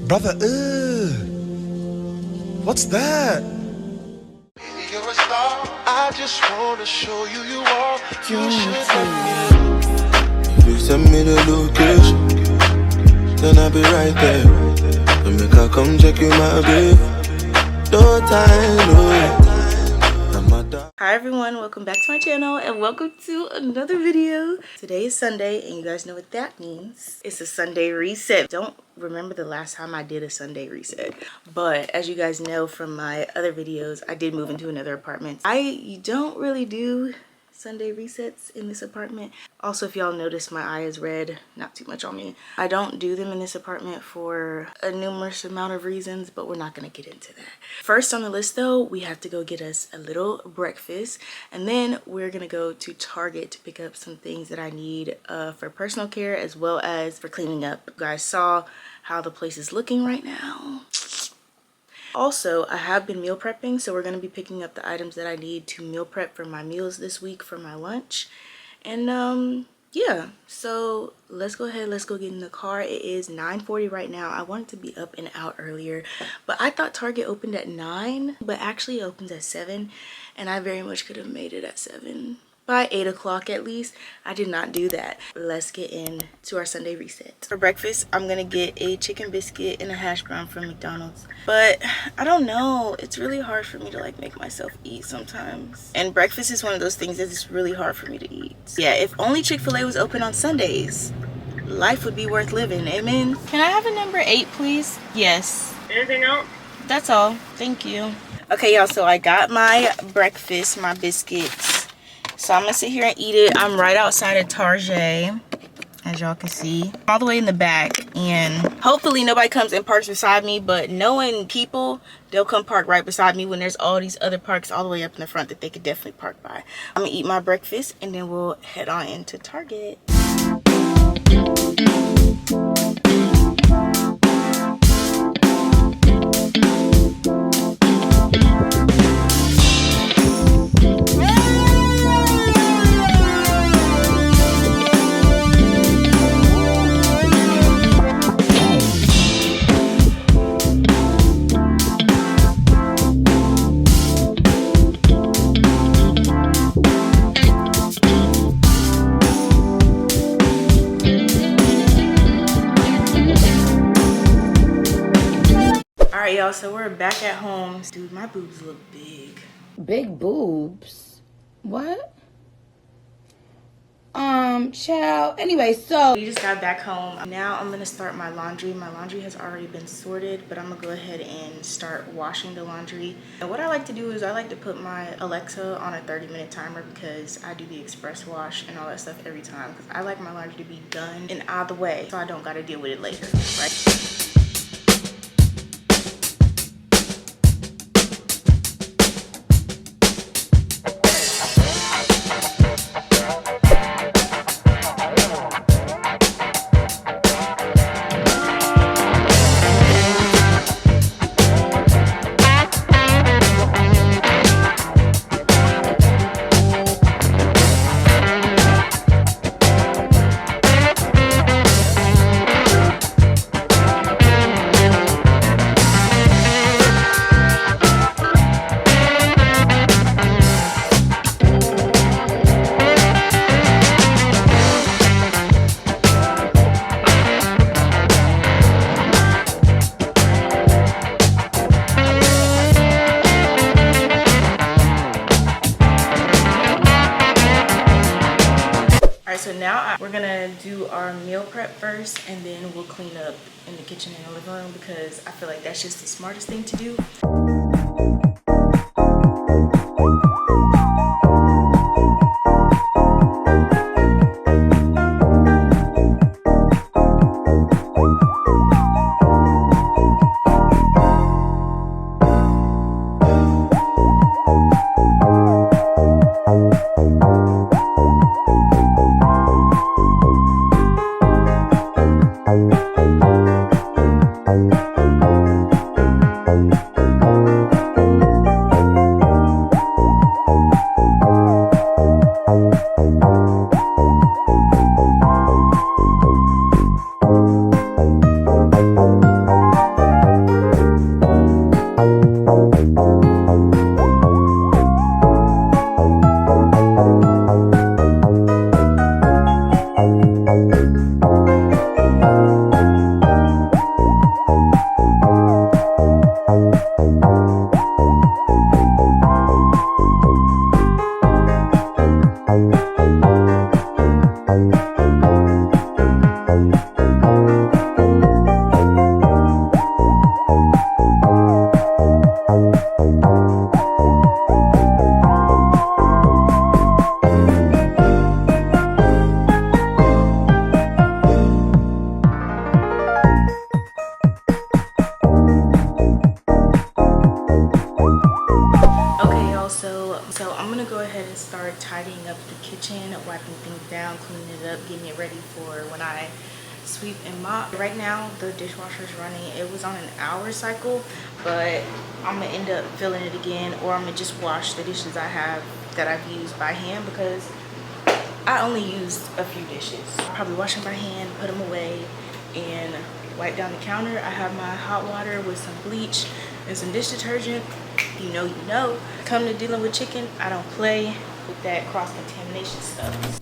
Brother, what's that? You're a star. I just wanna show you you are. You should let me. If you send me the location, then I'll be right there. To make her come check you, my babe. No time, no. Hi everyone, welcome back to my channel and welcome to another video. Today is Sunday and you guys know what that means. It's a Sunday reset. Don't remember the last time I did a Sunday reset, but as you guys know from my other videos, I did move into another apartment. I don't really do Sunday resets in this apartment. Also, if y'all notice, my eye is red. Not too much on me. I don't do them in this apartment for a numerous amount of reasons, but we're not going to get into that. First on the list though, we have to go get us a little breakfast, and then we're gonna go to Target to pick up some things that I need for personal care as well as for cleaning up. You guys saw how the place is looking right now. Also, I have been meal prepping, so we're going to be picking up the items that I need to meal prep for my meals this week for my lunch. And yeah, so let's go ahead, let's go get in the car. It is 9:40 right now. I wanted to be up and out earlier, but I thought Target opened at 9, but actually it opens at 7, and I very much could have made it at 7. By 8 o'clock at least. I did not do that. Let's get into our Sunday reset. For breakfast, I'm gonna get a chicken biscuit and a hash brown from McDonald's. But I don't know, it's really hard for me to like make myself eat sometimes. And breakfast is one of those things that is really hard for me to eat. Yeah, if only Chick-fil-A was open on Sundays, life would be worth living, amen? Can I have a number 8, please? Yes. Anything else? That's all, thank you. Okay, y'all, so I got my breakfast, my biscuits. So I'm gonna sit here and eat it. I'm right outside of Target, as y'all can see, all the way in the back, and hopefully nobody comes and parks beside me, but knowing people, they'll come park right beside me when there's all these other parks all the way up in the front that they could definitely park by. I'm gonna eat my breakfast and then we'll head on into Target. Alright y'all, so we're back at home. Dude, my boobs look big. Big boobs? What? Child. Anyway, so we just got back home. Now I'm gonna start my laundry. My laundry has already been sorted, but I'm gonna go ahead and start washing the laundry. And what I like to do is I like to put my Alexa on a 30-minute timer because I do the express wash and all that stuff every time because I like my laundry to be done and out of the way so I don't gotta deal with it later, right? So now we're gonna do our meal prep first, and then we'll clean up in the kitchen and the living room because I feel like that's just the smartest thing to do. So I'm gonna go ahead and start tidying up the kitchen, wiping things down, cleaning it up, getting it ready for when I sweep and mop. Right now the dishwasher is running. It was on an hour cycle, but I'm gonna end up filling it again, or I'm gonna just wash the dishes I have that I've used by hand, because I only used a few dishes. I'll probably wash them by hand, put them away, and wipe down the counter. I have my hot water with some bleach and some dish detergent. You know. Come to dealing with chicken, I don't play with that cross-contamination stuff.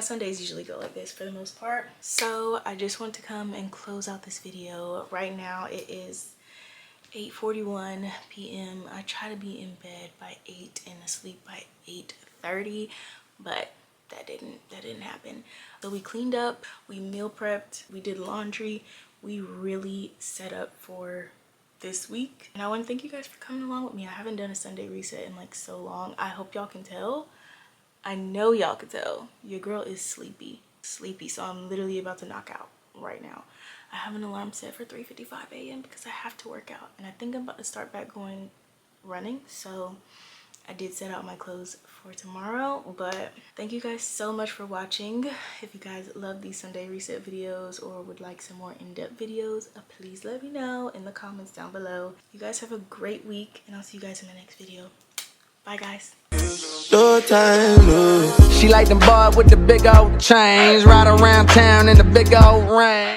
Sundays usually go like this for the most part. So I just want to come and close out this video. Right now it is 8:41 p.m. I try to be in bed by 8 and asleep by 8:30, but that didn't happen. So we cleaned up, we meal prepped, we did laundry. We really set up for this week, and I want to thank you guys for coming along with me. I haven't done a Sunday reset in like so long. I hope y'all can tell. I know y'all can tell. Your girl is sleepy, so I'm literally about to knock out right now. I have an alarm set for 3:55 a.m. because I have to work out, and I think I'm about to start back going running. So I did set out my clothes for tomorrow. But thank you guys so much for watching. If you guys love these Sunday reset videos or would like some more in-depth videos, please let me know in the comments down below. You guys have a great week, and I'll see you guys in the next video. Bye guys. No time, no. She like them boy with the big old chains, ride around town in the big old rain.